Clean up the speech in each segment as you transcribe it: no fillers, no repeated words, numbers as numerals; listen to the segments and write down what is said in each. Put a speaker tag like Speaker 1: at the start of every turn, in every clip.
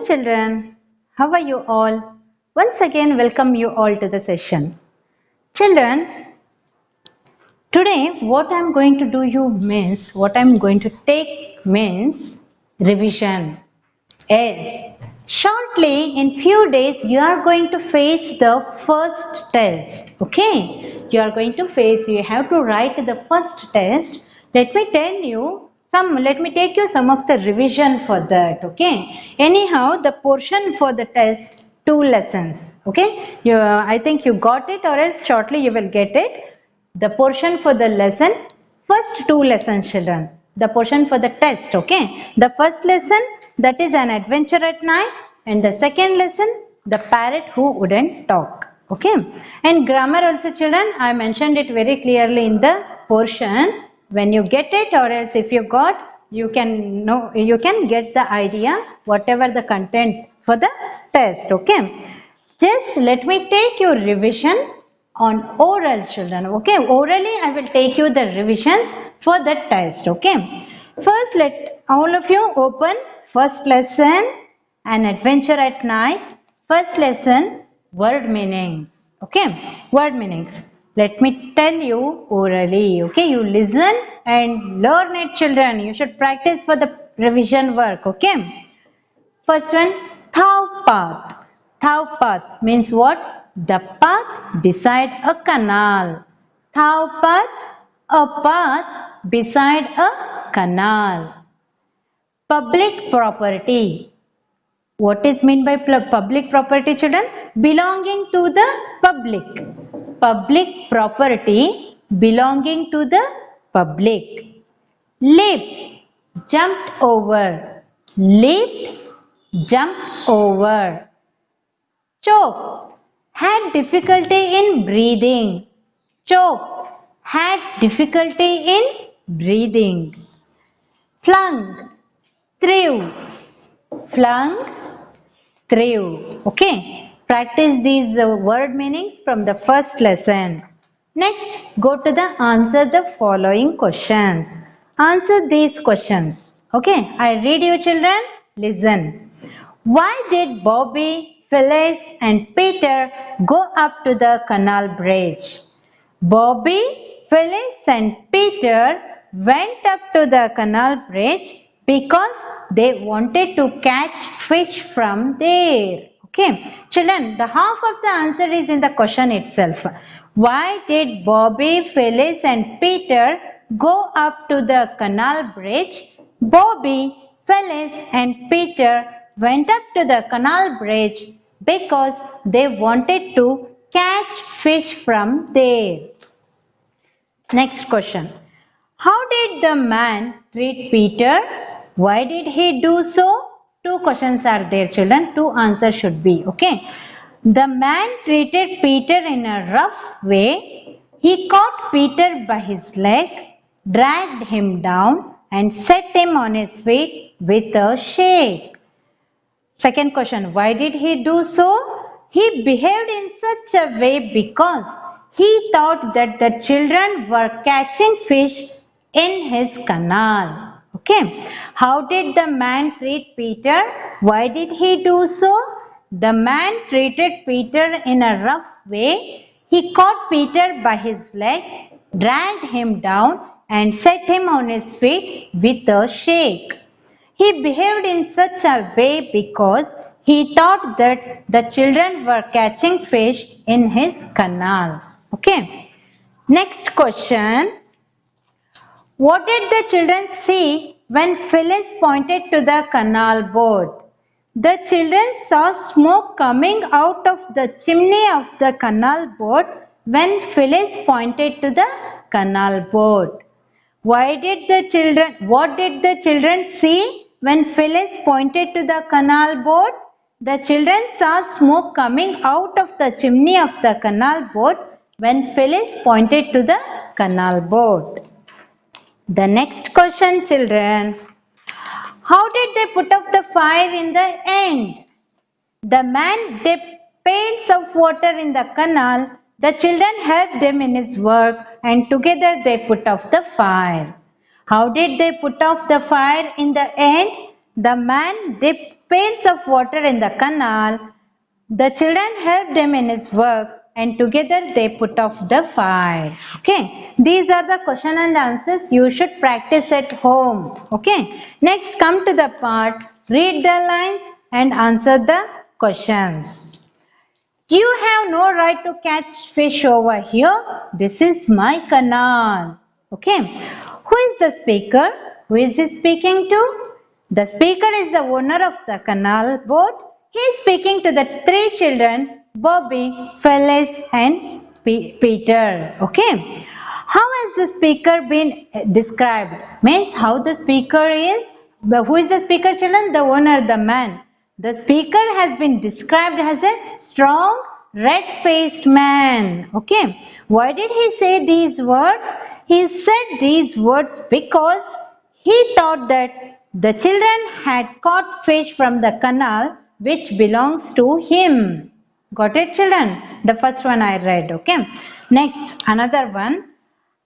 Speaker 1: children, how are you all? Once again welcome you all to the session. Children, today what I am going to do what I am going to take means revision. Yes, shortly in few days you are going to face the first test. Okay, you have to write the first test. Let me take you some of the revision for that. Okay, anyhow the portion for the test, 2 lessons. Okay, I think you got it, or else shortly you will get it. The portion for the lesson, first 2 lessons, children. The portion for the test. Okay, the first lesson, that is an adventure at night, and the second lesson, the parrot who wouldn't talk. Okay, and grammar also, children, I mentioned it very clearly in the portion. When you get it, or else if you got, you can get the idea whatever the content for the test. Okay, just let me take your revision on oral, children. Okay, orally I will take you the revisions for the test. Okay, first let all of you open first lesson, an adventure at night. First lesson, word meaning. Okay, word meanings. Let me tell you orally. Okay, you listen and learn it, children. You should practice for the revision work. Okay, first one, thou path. Thou path means what? The path beside a canal. Thou path, a path beside a canal. Public property. What is meant by public property, children? Belonging to the public. Public property belonging to the public. Leap, jumped over. Leaped, jumped over. Choke, had difficulty in breathing. Choke, had difficulty in breathing. Flung, threw. Flung, threw. Okay, practice these word meanings from the first lesson. Next, go to the answer the following questions. Answer these questions. Okay, I read you, children. Listen. Why did Bobby, Phyllis and Peter go up to the canal bridge? Bobby, Phyllis and Peter went up to the canal bridge because they wanted to catch fish from there. Okay, children, the half of the answer is in the question itself. Why did Bobby, Phyllis and Peter go up to the canal bridge? Bobby, Phyllis and Peter went up to the canal bridge because they wanted to catch fish from there. Next question. How did the man treat Peter? Why did he do so? 2 questions are there, children. 2 answers should be. Okay. The man treated Peter in a rough way. He caught Peter by his leg, dragged him down and set him on his feet with a shake. Second question, why did he do so? He behaved in such a way because he thought that the children were catching fish in his canal. Okay. How did the man treat Peter? Why did he do so? The man treated Peter in a rough way. He caught Peter by his leg, dragged him down and set him on his feet with a shake. He behaved in such a way because he thought that the children were catching fish in his canal. Okay. Next question. What did the children see when Phyllis pointed to the canal boat? The children saw smoke coming out of the chimney of the canal boat when Phyllis pointed to the canal boat. What did the children see when Phyllis pointed to the canal boat? The children saw smoke coming out of the chimney of the canal boat when Phyllis pointed to the canal boat. The next question, children. How did they put out the fire in the end? The man dipped pails of water in the canal. The children helped him in his work and together they put off the fire. How did they put off the fire in the end? The man dipped pails of water in the canal. The children helped him in his work and together they put off the fire. Okay, these are the question and answers you should practice at home. Okay, next come to the part, read the lines and answer the questions. You have no right to catch fish over here. This is my canal. Okay. Who is the speaker? Who is he speaking to? The speaker is the owner of the canal boat. He is speaking to the three children, Bobby, Phyllis and Peter. Okay. How has the speaker been described? Means how the speaker is. Who is the speaker, children? The owner, the man. The speaker has been described as a strong, red-faced man. Okay. Why did he say these words? He said these words because he thought that the children had caught fish from the canal which belongs to him. Got it, children? The first one I read. Okay. Next, another one.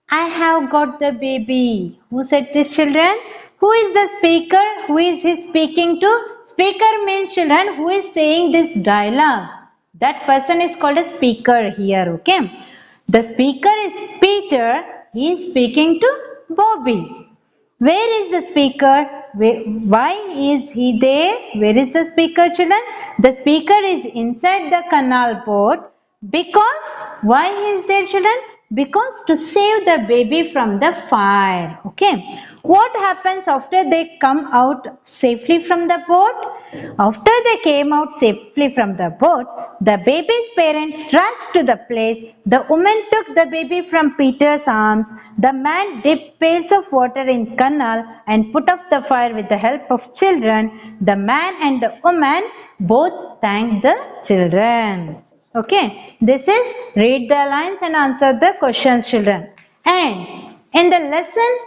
Speaker 1: I have got the baby. Who said this, children? Who is the speaker? Who is he speaking to? Speaker means, children, who is saying this dialogue. That person is called a speaker here. Okay. The speaker is Peter. He is speaking to Bobby. Where is the speaker? Why is he there? Where is the speaker, children? The speaker is inside the canal boat. Because, why is there, children? Because to save the baby from the fire. Okay. What happens after they come out safely from the boat? After they came out safely from the boat, the baby's parents rushed to the place. The woman took the baby from Peter's arms. The man dipped pails of water in canal and put off the fire with the help of children. The man and the woman both thanked the children. Okay, this is read the lines and answer the questions, children. And in the lesson,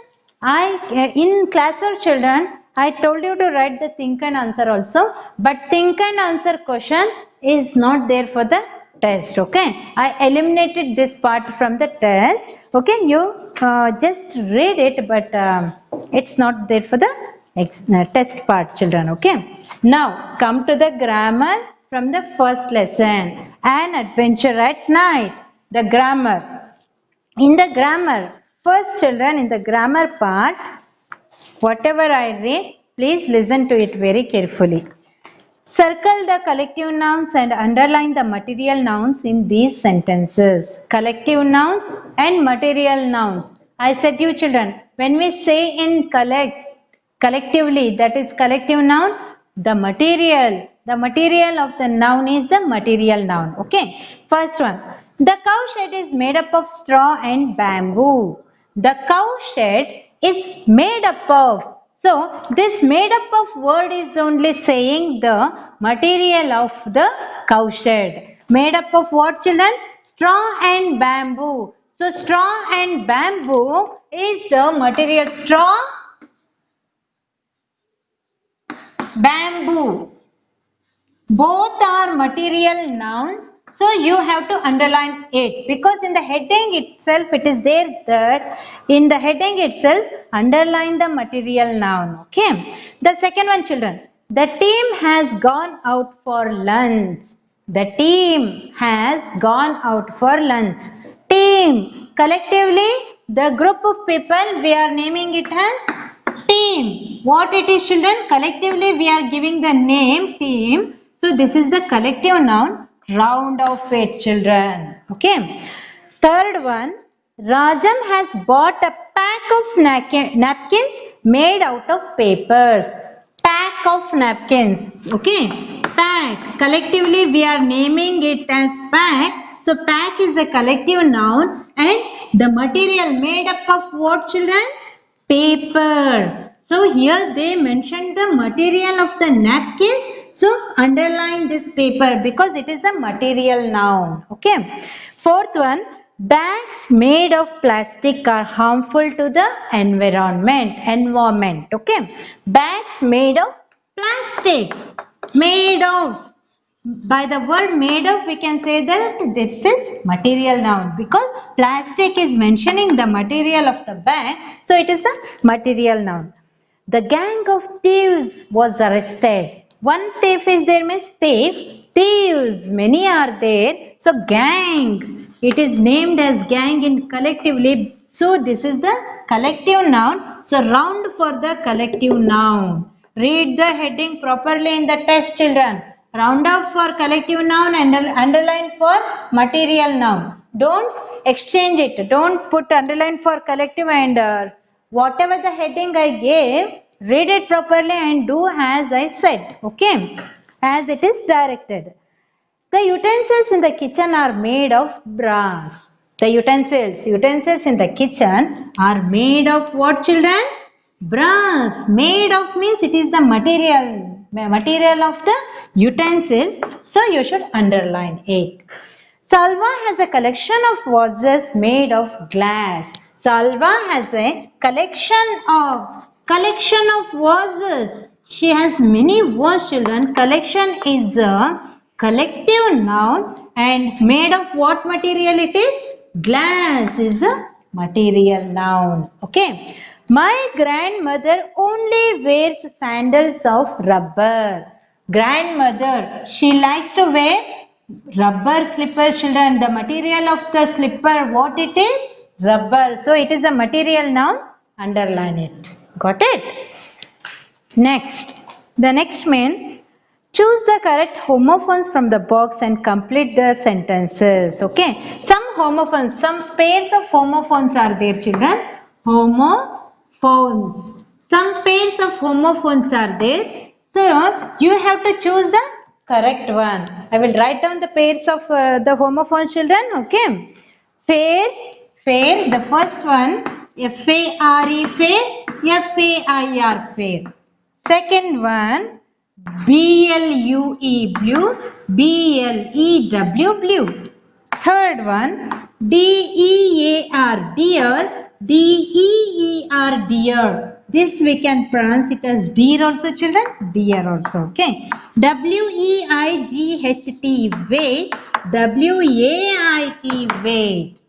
Speaker 1: in classwork, children, I told you to write the think and answer also, but think and answer question is not there for the test. Okay, I eliminated this part from the test. Okay, you just read it, but it's not there for the test part, children. Okay, now come to the grammar from the first lesson. An adventure at night. The grammar. In the grammar, first, children, in the grammar part, whatever I read, please listen to it very carefully. Circle the collective nouns and underline the material nouns in these sentences. Collective nouns and material nouns. I said you, children, when we say in collectively, that is collective noun, the material of the noun is the material noun. Okay. First one. The cow shed is made up of straw and bamboo. The cow shed is made up of. So, this made up of word is only saying the material of the cow shed. Made up of what, children? Straw and bamboo. So, straw and bamboo is the material. Straw, bamboo. Both are material nouns. So you have to underline it because in the heading itself it is there that in the heading itself underline the material noun. Okay. The second one, children. The team has gone out for lunch. The team has gone out for lunch. Team. Collectively, the group of people, we are naming it as team. What it is, children? Collectively, we are giving the name team. So, this is the collective noun. Round of it, children. Okay. Third one. Rajam has bought a pack of napkins made out of papers. Pack of napkins. Okay. Pack. Collectively, we are naming it as pack. So, pack is a collective noun and the material made up of what, children? Paper. So, here they mentioned the material of the napkins. So, underline this paper because it is a material noun. Okay. Fourth one, bags made of plastic are harmful to the environment. Okay. Bags made of plastic. Made of. By the word made of, we can say that this is material noun because plastic is mentioning the material of the bag. So, it is a material noun. The gang of thieves was arrested. One thief is there means thief. Thieves, many are there. So gang, it is named as gang in collectively. So this is the collective noun. So round for the collective noun. Read the heading properly in the test, children. Round off for collective noun and underline for material noun. Don't exchange it. Don't put underline for collective and whatever the heading I gave, read it properly and do as I said, okay, as it is directed. The utensils in the kitchen are made of brass. The utensils in the kitchen are made of what, children? Brass. Made of means it is the material of the utensils, so you should underline it. Salva has a collection of vases made of glass. Salva has a collection of vases. She has many vases, children. Collection is a collective noun and made of what material it is? Glass is a material noun. Okay. My grandmother only wears sandals of rubber. Grandmother, she likes to wear rubber slippers, children. The material of the slipper, what it is? Rubber. So it is a material noun. Underline it. Got it? Next. The next main. Choose the correct homophones from the box and complete the sentences. Okay. Some homophones, some pairs of homophones are there, children. Homophones. Some pairs of homophones are there. So you have to choose the correct one. I will write down the pairs of the homophones, children. Okay. Fair, fair. The first one, F-A-R-E, fair. F-A-I-R, fair. Second one, B-L-U-E, blue. B-L-E-W, blue. Third one, D-E-A-R, deer. D-E-E-R, deer. This we can pronounce it as deer also, children. Deer also, okay. W-E-I-G-H-T, wait. W-A-I-T, wait.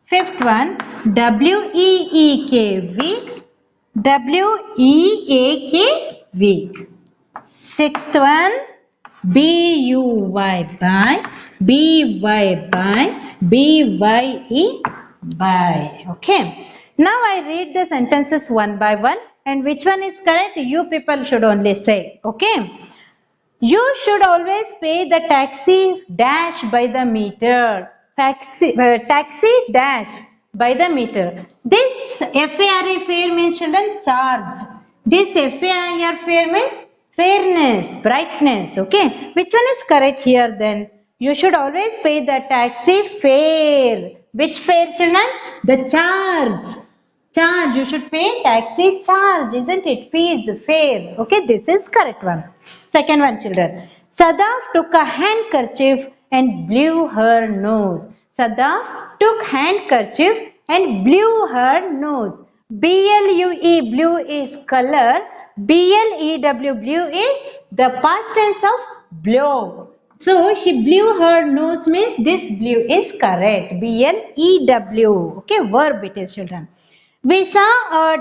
Speaker 1: Fifth one, W-E-E-K, week. W-E-A-K, week. Sixth one, B-U-Y, buy. B-Y, buy. B-Y-E, buy. Okay. Now I read the sentences one by one and which one is correct you people should only say. Okay. You should always pay the taxi dash by the meter. Taxi dash by the meter. This FARE fare means, children, charge. This FAIR fare means fairness, brightness. Okay. Which one is correct here then? You should always pay the taxi fare. Which fare, children? The charge. Charge, you should pay taxi charge, isn't it? Fees, fare. Okay, this is correct one. Second one, children. Sadaf took a handkerchief and blew her nose. Sadaf took handkerchief and blew her nose. B-L-U-E, blue is color. B-L-E-W, blue is the past tense of blow. So, she blew her nose means this blew is correct. B-L-E-W. Okay, verb it is, children. We saw a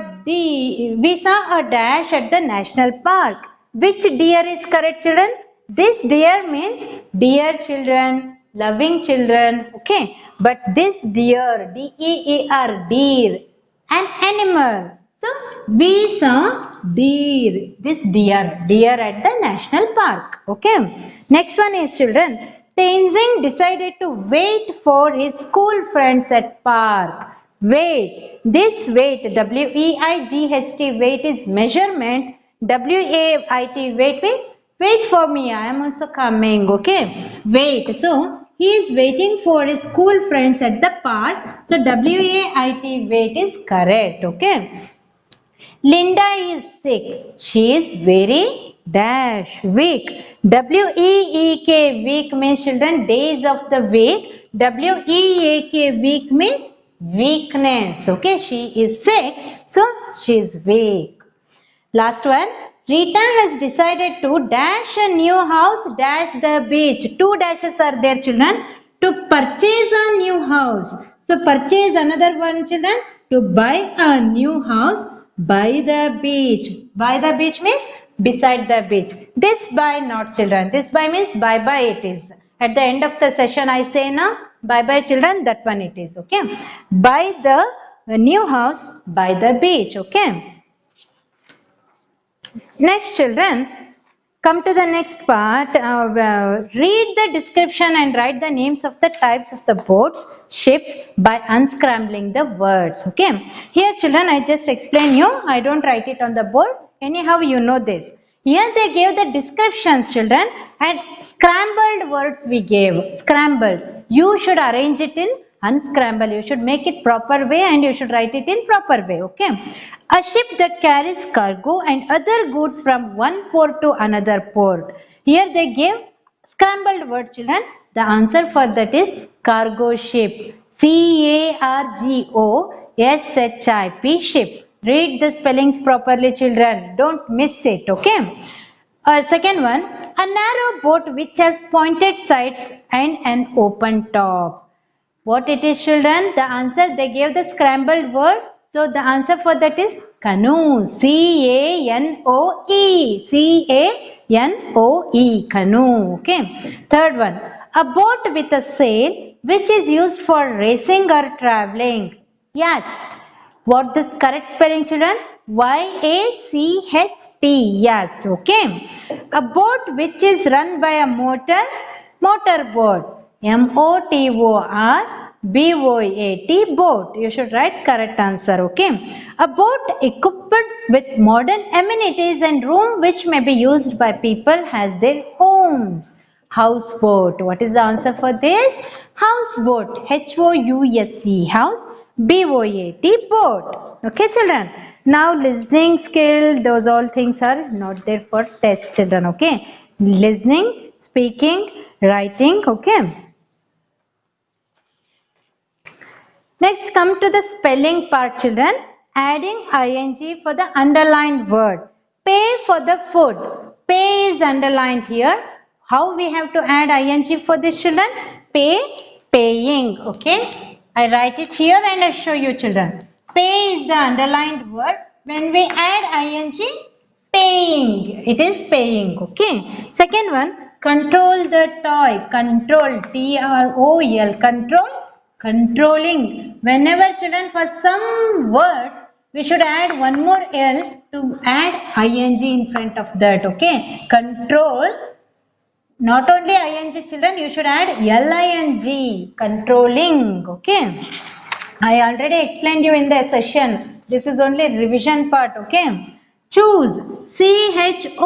Speaker 1: dash at the national park. Which deer is correct, children? This deer means dear children, loving children. Okay. But this deer, D-E-E-R, deer, an animal. So, we saw deer. This deer at the national park. Okay. Next one is, children. Tenzing decided to wait for his school friends at park. Wait. This wait, W-E-I-G-H-T, wait is measurement. W-A-I-T, wait means wait for me, I am also coming. Okay. Wait. So, he is waiting for his school friends at the park. So, W-A-I-T, wait is correct. Okay. Linda is sick. She is very dash weak. W-E-E-K, week means, children, days of the week. W-E-A-K, week means weakness. Okay, she is sick, so she is weak. Last one. Rita has decided to dash a new house, dash the beach. Two dashes are there, children. To purchase a new house. So, purchase another one, children. To buy a new house by the beach. By the beach means beside the beach. This by not children. This by means bye bye it is. At the end of the session I say na bye bye children, that one it is. Okay. By the new house by the beach. Okay. Next children, come to the next part. Read the description and write the names of the types of the boats, ships by unscrambling the words. Okay. Here children, I just explain you. I don't write it on the board. Anyhow, you know this. Here they gave the descriptions children, and scrambled words we gave. Scrambled. You should arrange it in unscramble. You should make it proper way and you should write it in proper way. Okay. A ship that carries cargo and other goods from one port to another port. Here they gave scrambled word children. The answer for that is cargo ship. C-A-R-G-O-S-H-I-P ship. Read the spellings properly children. Don't miss it. Okay. Second one, a narrow boat which has pointed sides and an open top. What it is children? The answer they gave the scrambled word. So the answer for that is canoe. C-A-N-O-E. C-A-N-O-E. Canoe. Okay. Third one. A boat with a sail which is used for racing or traveling. Yes. What is correct spelling children? Y-A-C-H-T. Yes. Okay. A boat which is run by a motorboat. M-O-T-O-R-B-O-A-T, boat. You should write correct answer. Okay. A boat equipped with modern amenities and room which may be used by people as their homes. Houseboat. What is the answer for this? Houseboat. H-O-U-S-E. House. B-O-A-T. Boat. Okay children. Now listening skill. Those all things are not there for test children. Okay. Listening, speaking, writing. Okay. Next, come to the spelling part children. Adding ing for the underlined word. Pay for the food. Pay is underlined here. How we have to add ing for this children? Pay, paying. Okay. I write it here and I show you children. Pay is the underlined word. When we add ing, paying. It is paying. Okay. Second one, control the toy. Control. T-R-O-L. Control. Controlling. Whenever children for some words we should add one more L to add ing in front of that. Okay. Control. Not only ing children, you should add ling. Controlling. Okay. I already explained you in the session. This is only revision part. Okay. Choose. C-H-O-O-S-E.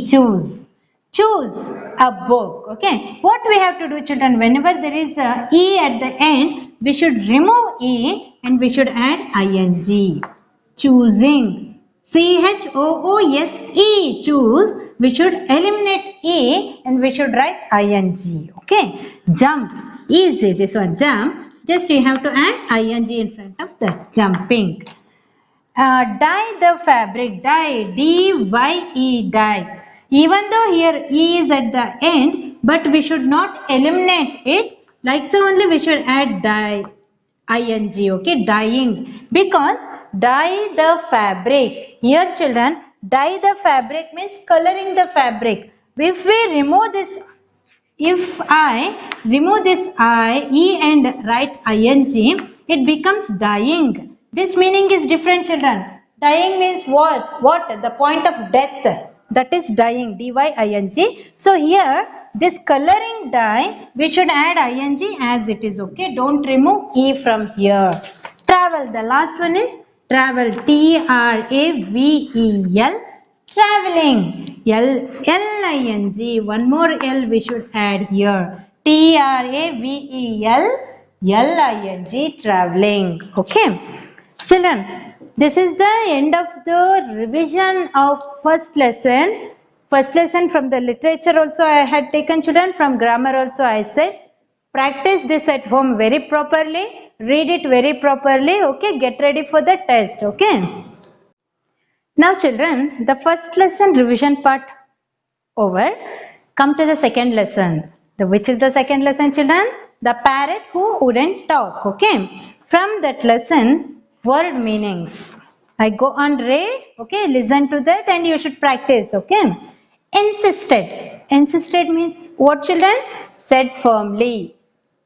Speaker 1: Choose. Choose a book. Okay. What we have to do children, whenever there is a E at the end, we should remove E and we should add ing. Choosing. C-H-O-O-S-E. Choose. We should eliminate E and we should write ing. Okay. Jump. Easy. This one. Jump. Just you have to add ing in front of that. Jumping. Dye the fabric. Dye. D-Y-E. Dye. Even though here E is at the end, but we should not eliminate it. Like so only we should add dye. ing. Okay. Dyeing. Because dye the fabric. Here children, dye the fabric means coloring the fabric. If we remove this, if I remove this E and write ing, it becomes dyeing. This meaning is different children. Dyeing means what? What? The point of death. That is dyeing. D-Y-I-N-G. So here this coloring dye, we should add ing as it is. Okay. Don't remove E from here. Travel. The last one is travel. T-R-A-V-E-L. Traveling. L-I-N-G. One more L we should add here. T-R-A-V-E-L. L-I-N-G. Traveling. Okay. Children, this is the end of the revision of first lesson. First lesson from the literature also I had taken children. From grammar also I said. Practice this at home very properly. Read it very properly. Okay. Get ready for the test. Okay. Now children, the first lesson revision part over. Come to the second lesson. Which is the second lesson children? The parrot who wouldn't talk. Okay. From that lesson, word meanings. I go on read. Okay, listen to that and you should practice. Okay. Insisted. Insisted means what, children? Said firmly.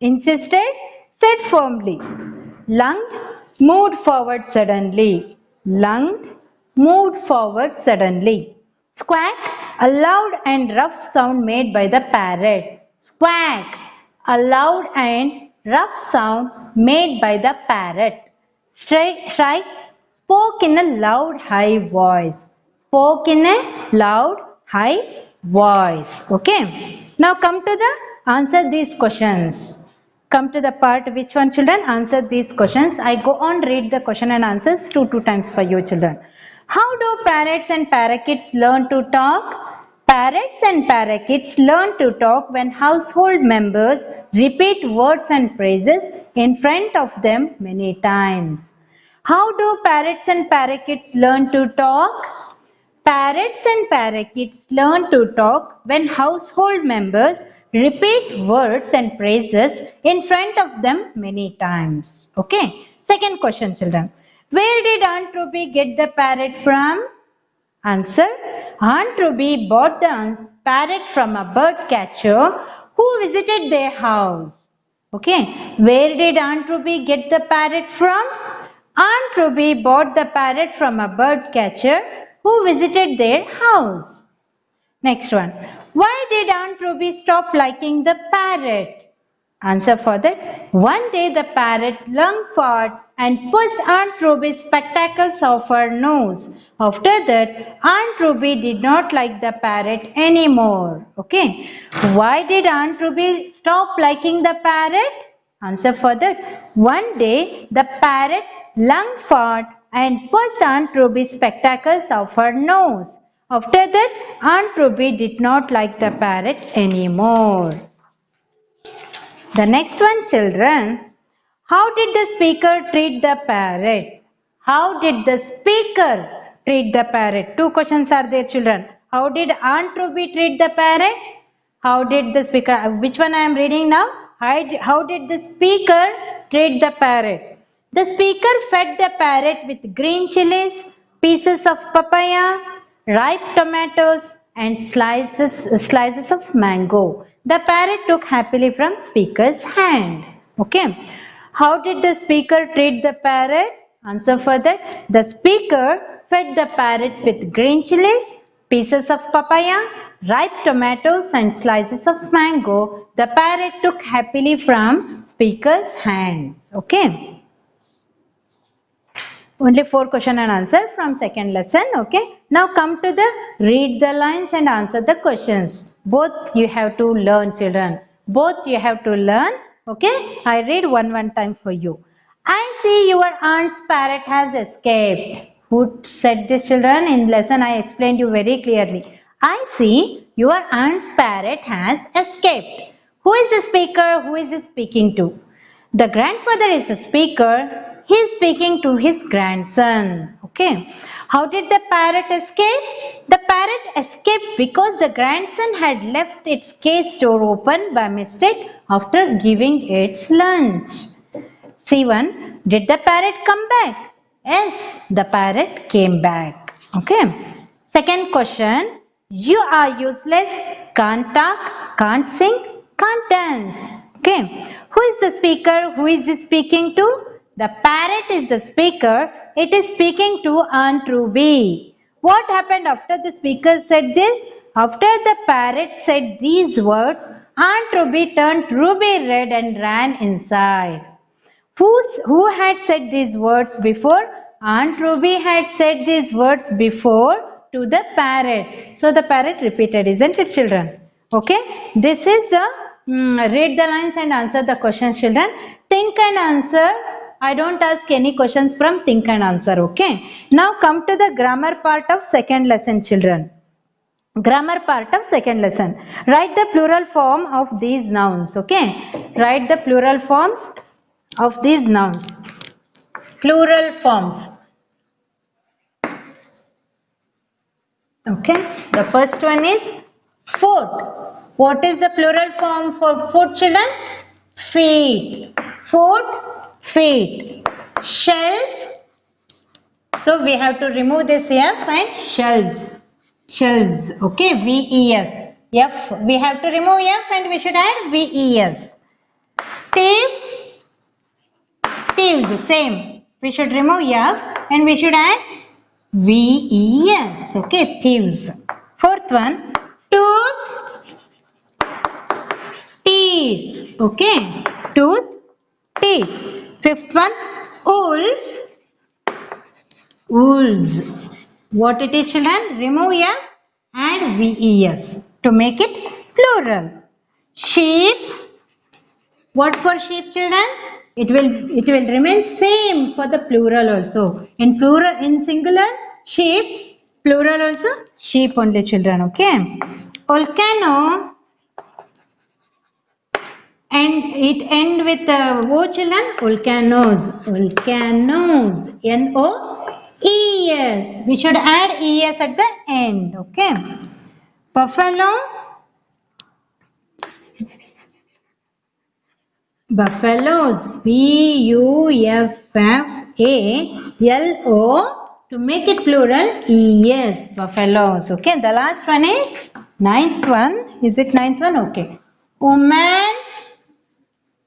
Speaker 1: Insisted, said firmly. Lunged, moved forward suddenly. Lunged, moved forward suddenly. Squawk, a loud and rough sound made by the parrot. Squawk, a loud and rough sound made by the parrot. Shrike, spoke in a loud high voice. Spoke in a loud high voice. Okay. Now come to the answer these questions. Come to the part which one, children? Answer these questions. I go on read the question and answers two times for you, children. How do parrots and parakeets learn to talk? Parrots and parakeets learn to talk when household members repeat words and phrases in front of them many times. How do parrots and parakeets learn to talk? Parrots and parakeets learn to talk when household members repeat words and phrases in front of them many times. Okay. Second question, children. Where did Aunt Ruby get the parrot from? Answer. Aunt Ruby bought the parrot from a bird catcher who visited their house. Okay. Where did Aunt Ruby get the parrot from? Aunt Ruby bought the parrot from a bird catcher who visited their house. Next one. Why did Aunt Ruby stop liking the parrot? Answer for that. One day the parrot lunged forward and pushed Aunt Ruby's spectacles off her nose. After that, Aunt Ruby did not like the parrot anymore. Okay. Why did Aunt Ruby stop liking the parrot? Answer for that. One day the parrot lunged forward and pushed Aunt Ruby's spectacles off her nose. After that, Aunt Ruby did not like the parrot anymore. The next one, children. How did the speaker treat the parrot? How did the speaker treat the parrot? Two questions are there, children. How did Aunt Ruby treat the parrot? How did the speaker, which one I am reading now? How did the speaker treat the parrot? The speaker fed the parrot with green chilies, pieces of papaya, ripe tomatoes and slices of mango. The parrot took happily from speaker's hand. Okay. How did the speaker treat the parrot? Answer for that. The speaker fed the parrot with green chilies, pieces of papaya, ripe tomatoes and slices of mango. The parrot took happily from speaker's hands. Okay. Only 4 question and answer from second lesson. Okay. Now come to the read the lines and answer the questions. Both you have to learn, children. Both you have to learn. Okay. I read one time for you. I see your aunt's parrot has escaped. Who said this, children? In lesson I explained you very clearly. I see your aunt's parrot has escaped. Who is the speaker? Who is he speaking to? The grandfather is the speaker. He is speaking to his grandson. Okay. How did the parrot escape? The parrot escaped because the grandson had left its cage door open by mistake after giving its lunch. C1. Did the parrot come back? Yes, the parrot came back. Okay. Second question. You are useless, can't talk, can't sing, can't dance. Okay. Who is the speaker? Who is he speaking to? The parrot is the speaker. It is speaking to Aunt Ruby. What happened after the speaker said this? After the parrot said these words, Aunt Ruby turned ruby red and ran inside. Who had said these words before? Aunt Ruby had said these words before to the parrot. So the parrot repeated, isn't it, children? Okay. This is the read the lines and answer the questions, children. Think and answer. I don't ask any questions from think and answer. Okay. Now come to the grammar part of second lesson, children. Grammar part of second lesson. Write the plural form of these nouns. Okay. Write the plural forms of these nouns. Plural forms. Okay. The first one is foot. What is the plural form for foot, children? Feet. Foot, feet. Shelf, So we have to remove this F and shelves. Shelves. Okay. VES. F. We have to remove F and we should add VES. Thief. Thieves. Same. We should remove F and we should add VES. Okay. Thieves. Fourth one. Tooth. Teeth. Okay. Tooth. Teeth. Fifth one. Wolf. Wolves. What it is, children? Remove F, add VES to make it plural. Sheep. What for sheep, children? It will remain same for the plural also. In plural, in singular, sheep. Plural also, sheep only, children. Okay. Volcano. And it end with O, children. Volcanoes. Volcanoes. N-O-E-S. We should add ES at the end. Okay. Buffalo. Buffaloes. B-U-F-F-A-L-O. To make it plural, ES. Buffaloes. Okay. The last one is ninth one. Is it ninth one? Okay. Woman.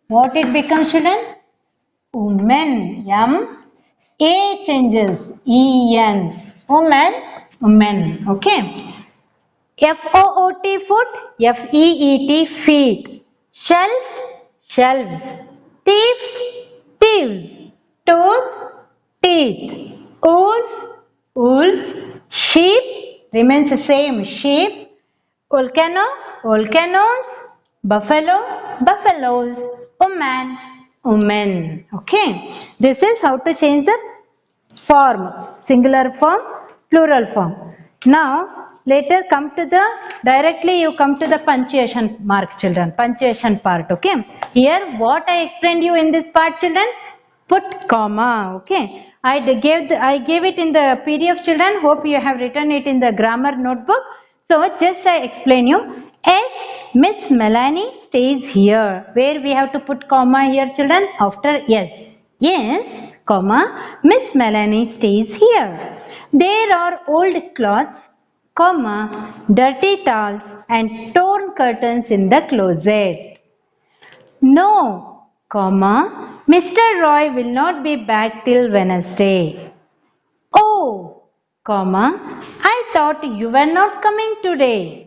Speaker 1: What it becomes, children? Woman. A changes. E-N. Woman. Woman. Okay. F-O-O-T. Foot. F-E-E-T. Feet. Shelf. Shelves. Thief. Thieves. Tooth. Teeth. Wolf. Wolves. Sheep. Remains the same. Sheep. Volcano. Volcanoes. Buffalo. Buffaloes. Woman. Women. Okay. This is how to change the form. Singular form, plural form. Now, later come to the, directly you come to the punctuation mark, children. Punctuation part. Okay. Here, what I explained you in this part, children? Put comma. Okay. I gave it in the PDF, children. Hope you have written it in the grammar notebook. So, just I explain you. Yes, Miss Melanie stays here. Where we have to put comma here, children? After yes. Yes, comma, Miss Melanie stays here. There are old clothes, comma, dirty towels and torn curtains in the closet. No, comma, Mr. Roy will not be back till Wednesday. Oh, comma, I thought you were not coming today.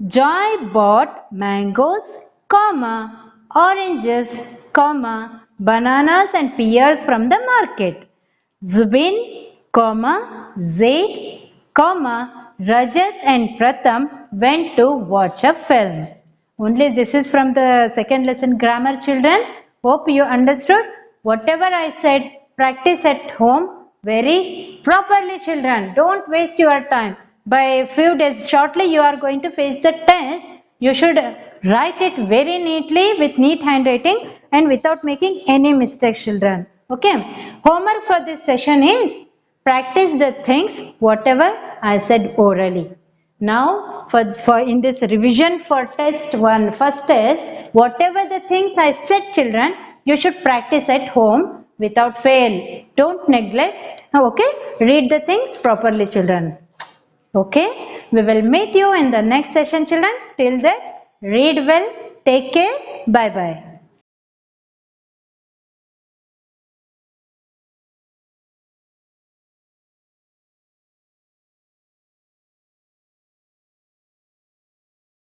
Speaker 1: Joy bought mangoes, comma, oranges, comma, bananas and pears from the market. Zubin, comma, Zaid, comma, Rajat and Pratham went to watch a film. Only this is from the second lesson grammar, children. Hope you understood. Whatever I said, practice at home very properly, children. Don't waste your time. By few days, shortly you are going to face the test. You should write it very neatly with neat handwriting and without making any mistakes, children. Okay. Homework for this session is practice the things whatever I said orally. Now, for in this revision for test 1, first test, whatever the things I said, children, you should practice at home without fail. Don't neglect. Okay. Read the things properly, children. Okay. We will meet you in the next session, children. Till then, read well. Take care. Bye-bye.